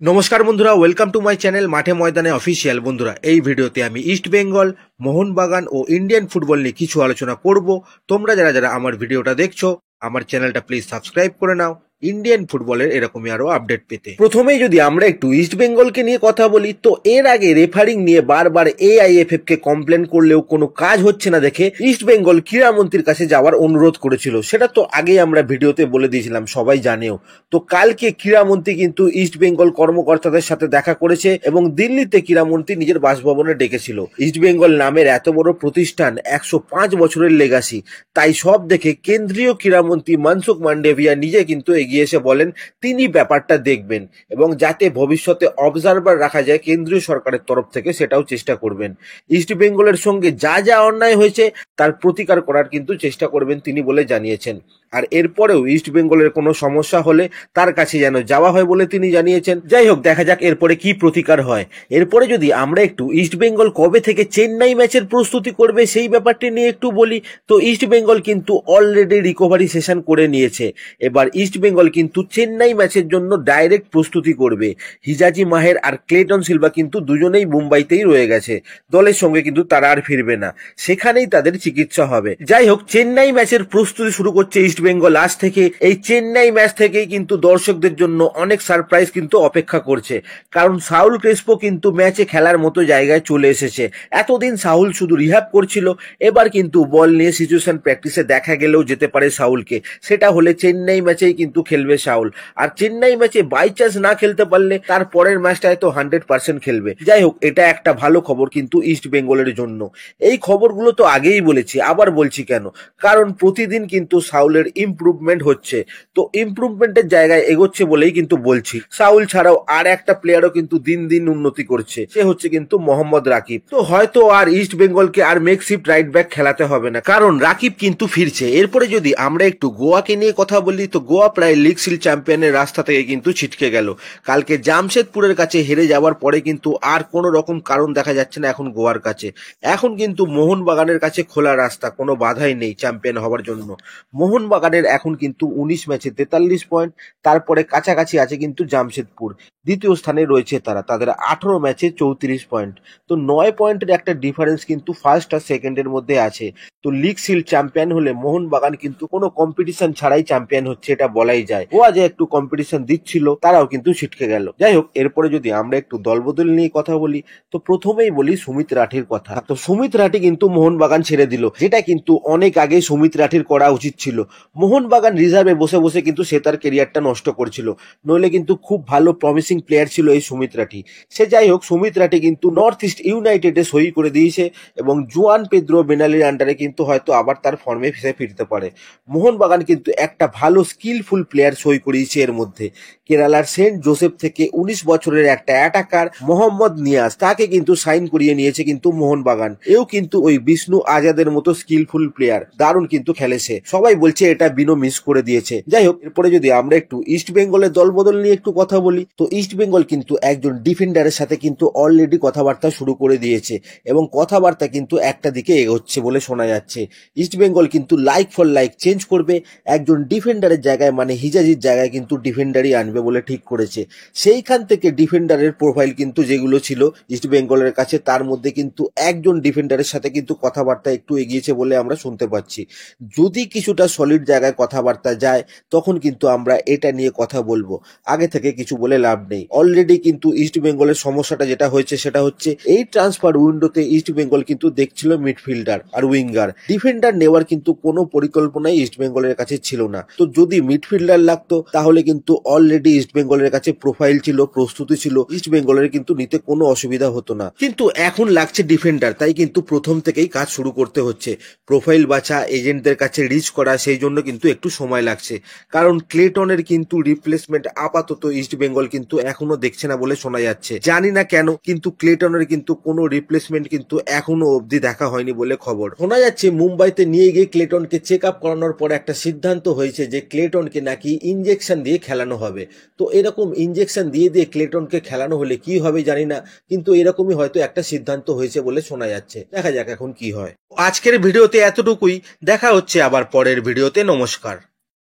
নমস্কার বন্ধুরা, welcome to my channel মাঠে ময়দানে অফিসিয়াল। বন্ধুরা, এই ভিডিওতে আমি ইস্ট বেঙ্গল, মোহনবাগান ও ইন্ডিয়ান ফুটবল নিয়ে কিছু আলোচনা করব। তোমরা যারা যারা আমার ভিডিওটা দেখছো, আমার চ্যানেলটা প্লিজ সাবস্ক্রাইব করে নাও ইন্ডিয়ান ফুটবলের এরকমই আরো আপডেট পেতে। প্রথমেই যদি আমরা একটু ইস্ট বেঙ্গলকে নিয়ে কথা বলি, তো এর আগে রেফারিং নিয়ে বারবার AIFF কে কমপ্লেন করলেও কোনো কাজ হচ্ছে না দেখে ইস্ট বেঙ্গল ক্রীড়ামন্ত্রীর কাছে যাওয়ার অনুরোধ করেছিল। সেটা তো আগেই আমরা ভিডিওতে বলে দিয়েছিলাম, সবাই জানেও। তো কালকে ক্রীড়ামন্ত্রী কিন্তু ইস্ট বেঙ্গল কর্মকর্তাদের সাথে দেখা করেছে এবং দিল্লিতে ক্রীড়ামন্ত্রী নিজের বাসভবনে ডেকেছিল। ইস্ট বেঙ্গল নামের এত বড় প্রতিষ্ঠান, 105 বছরের লেগাসি, তাই সব দেখে কেন্দ্রীয় ক্রীড়ামন্ত্রী মনসুখ মান্ডভিয়া নিজে কিন্তু এগিয়ে এসে বলেন তিনি ব্যাপারটা দেখবেন এবং যাতে ভবিষ্যতে অবজারভার রাখা যায় কেন্দ্রীয় সরকারের তরফ থেকে, সেটাও চেষ্টা করবেন। ইস্ট বেঙ্গলের সঙ্গে যা যা অন্যায় হয়েছে তার প্রতিকার করার কিন্তু চেষ্টা করবেন তিনি বলে জানিয়েছেন। আর এরপরেও ইস্ট বেঙ্গলের কোনো সমস্যা হলে তার কাছে যেন যাওয়া হয় বলে তিনি জানিয়েছেন। যাই হোক, দেখা যাক এরপরে কি প্রতিকার হয়। এরপরে যদি আমরা একটু ইস্ট বেঙ্গল কবে থেকে চেন্নাই ম্যাচের প্রস্তুতি করবে সেই ব্যাপারটি নিয়ে একটু বলি, তো ইস্ট বেঙ্গল কিন্তু অলরেডি রিকভারি সেশন করে নিয়েছে। এবার ইস্ট বেঙ্গল কিন্তু চেন্নাই ম্যাচের জন্য ডাইরেক্ট প্রস্তুতি করবে। হিজাজি মাহের আর ক্লেটন সিলভা কিন্তু দুজনেই মুম্বাইতেই রয়ে গেছে, দলের সঙ্গে কিন্তু তারা আর ফিরবে না, সেখানেই তাদের চিকিৎসা হবে। যাই হোক, চেন্নাই ম্যাচের প্রস্তুতি শুরু করছে ইস্ট বেঙ্গল আজ থেকে। এই চেন্নাই ম্যাচ থেকেই কিন্তু দর্শকদের জন্য অনেক সারপ্রাইজ কিন্তু অপেক্ষা করছে, কারণ সাউল ক্রেসপো কিন্তু ম্যাচে খেলার মতো জায়গায় চলে এসেছে। এতদিন সাউল শুধু রিহ্যাব করছিল, এবার কিন্তু বল নিয়ে সিচুয়েশন প্র্যাকটিসে দেখা গেলেও যেতে পারে সাউলকে। সেটা হলে চেন্নাই ম্যাচেই কিন্তু খেলবে সাউল। আর চেন্নাই ম্যাচে বাই চান্স না খেলতে পারলে তার পরের ম্যাচটায় তো 100% খেলবে। যাই হোক, এটা একটা ভালো খবর কিন্তু ইস্ট বেঙ্গলের জন্য। এই খবরগুলো তো আগেই বলেছি, আবার বলছি কেন, কারণ প্রতিদিন কিন্তু সাউলের ইমপ্রুভমেন্ট হচ্ছে। তো ইমপ্রুভমেন্টের জায়গায় এগোচ্ছে বলেই কিন্তু বলছি। সাউল ছাড়াও আর একটা প্লেয়ারও কিন্তু দিন দিন উন্নতি করছে, সে হচ্ছে কিন্তু মোহাম্মদ রাকিব। তো হয়তো আর ইস্ট বেঙ্গলকে আর মেকশিফট রাইট ব্যাক খেলাতে হবে না, কারণ রাকিব কিন্তু ফিরছে। এরপরে যদি আমরা একটু গোয়াকে নিয়ে কথা বলি, তো গোয়া প্রায় লিগ সিল চ্যাম্পিয়নের রাস্তা থেকে কিন্তু ছিটকে গেল। কালকে জামশেদপুরের কাছে হেরে যাওয়ার পরে কিন্তু আর কোনো রকম কারণ দেখা যাচ্ছে না এখন গোয়ার কাছে। এখন কিন্তু মোহনবাগানের কাছে খোলা রাস্তা, কোনো বাধাই নেই চ্যাম্পিয়ন হওয়ার জন্য। মোহনবাগানের এখন কিন্তু 19 ম্যাচে 43 পয়েন্ট, তারপরে কাছাকাছি আছে কিন্তু জামশেদপুর, দ্বিতীয় স্থানে রয়েছে তারা, তাদের 18 ম্যাচে 34 পয়েন্ট। তো 9 পয়েন্টের একটা ডিফারেন্স কিন্তু ফার্স্ট আর সেকেন্ডের মধ্যে আছে। তো লিগ সিল চ্যাম্পিয়ন হলে মোহনবাগান কিন্তু কোনো কম্পিটিশন ছাড়াই চ্যাম্পিয়ন হচ্ছে, এটা বলাই যায়। গোয়া যে একটু কম্পিটিশন দিচ্ছিল তারাও কিন্তু ছিটকে গেল। যাই হোক, এরপরে যদি আমরা একটু দলবদল নিয়ে কথা বলি, তো প্রথমেই বলি সুমিত রাঠির কথা। তো সুমিত রাঠি কিন্তু মোহনবাগান ছেড়ে দিল, যেটা কিন্তু অনেক আগে সুমিত রাঠির করা উচিত ছিল। মোহনবাগান রিজার্ভে বসে বসে কিন্তু সে তার কেরিয়ারটা নষ্ট করছিল, নইলে কিন্তু খুব ভালো প্রমিসিং প্লেয়ার ছিল এই সুমিত রাঠি। সে যাই হোক, সুমিত রাঠি কিন্তু নর্থ ইস্ট ইউনাইটেডে সই করে দিয়েছে এবং জুয়ান পেদ্রো বেনালির আন্ডারে কিন্তু হয়তো আবার তার ফর্মে ফিরতে পারে। মোহনবাগান কিন্তু একটা ভালো স্কিলফুল প্লেয়ার সই করিয়েছে এর মধ্যে। কেরালার সেন্ট জোসেফ থেকে 19 বছরের একটা অ্যাটাকার মোহাম্মদ নিয়াজ, তাকে কিন্তু সাইন করিয়ে নিয়েছে কিন্তু মোহনবাগান। এও কিন্তু ওই বিষ্ণু আজাদের মতো স্কিলফুল প্লেয়ার, দারুণ কিন্তু খেলেছে। সবাই বলছে এটা বিনো মিস করে দিয়েছে। যাই হোক, এরপরে যদি আমরা একটু ইস্ট বেঙ্গলের দলবদল নিয়ে একটু কথা বলি, তো ইস্ট বেঙ্গল কিন্তু একজন ডিফেন্ডারের সাথে কিন্তু অলরেডি কথাবার্তা শুরু করে দিয়েছে এবং কথাবার্তা কিন্তু একটা দিকে এগোচ্ছে বলে শোনা যাচ্ছে। ইস্ট বেঙ্গল কিন্তু লাইক ফর লাইক চেঞ্জ করবে, একজন ডিফেন্ডারের জায়গায় মানে হিজাজির জায়গায় কিন্তু ডিফেন্ডারই আনবে বলে ঠিক করেছে। সেইখান থেকে ডিফেন্ডারের প্রোফাইল কিন্তু যেগুলো ছিল ইস্ট বেঙ্গলের কাছে, তার মধ্যে কিন্তু একজন ডিফেন্ডারের সাথে কিন্তু কথাবার্তা একটু এগিয়েছে বলে আমরা শুনতে পাচ্ছি। যদি কিছুটা সলিড জায়গায় কথাবার্তা যায় তখন কিন্তু আমরা এটা নিয়ে কথা বলবো, আগে থেকে কিছু বলে লাভ নেই। অলরেডি কিন্তু ইস্ট বেঙ্গলের সমস্যাটা যেটা হয়েছে সেটা হচ্ছে এই ট্রান্সফার উইন্ডোতে ইস্ট বেঙ্গল কিন্তু দেখছিল মিডফিল্ডার আর উইঙ্গার, ডিফেন্ডার নেওয়ার কিন্তু কোনো পরিকল্পনাই ইস্ট বেঙ্গলের কাছে ছিল না। তো যদি মিডফিল্ডার লাগতো তাহলে কিন্তু অলরেডি ইস্ট বেঙ্গলের কাছে প্রোফাইল ছিল, প্রস্তুতি ছিল, ইস্ট বেঙ্গলের কিন্তু নিতে কোনো অসুবিধা হতো না। কিন্তু এখন লাগছে ডিফেন্ডার, তাই কিন্তু প্রথম থেকেই কাজ শুরু করতে হচ্ছে। প্রোফাইল বাছা, এজেন্টদের কাছে রিচ করা, সেই জন্য কিন্তু একটু সময় লাগছে, কারণ ক্লেটনের কিন্তু রিপ্লেসমেন্ট আপাতত ইস্ট বেঙ্গল কিন্তু এখনো দেখছে না বলে শোনা যাচ্ছে। জানি না কেন, কিন্তু ক্লেটনের কিন্তু কোনো রিপ্লেসমেন্ট কিন্তু এখনো অবধি দেখা হয়নি বলে খবর। শোনা যাচ্ছে মুম্বাইতে নিয়ে গিয়ে ক্লেটনকে চেক আপ করানোর পর একটা সিদ্ধান্ত হয়েছে যে ক্লেটনকে নাকি ইনজেকশন দিয়ে খেলানো হবে। তো এরকম ইনজেকশন দিয়ে দিয়ে ক্লেটনকে খেলানো হলে কি হবে জানি না, কিন্তু এরকমই হয়তো একটা সিদ্ধান্ত হয়েছে বলে শোনা যাচ্ছে। দেখা যাক এখন কি হয়। আজকের ভিডিওতে এতটুকুই, দেখা হচ্ছে আবার পরের ভিডিওতে। নমস্কার।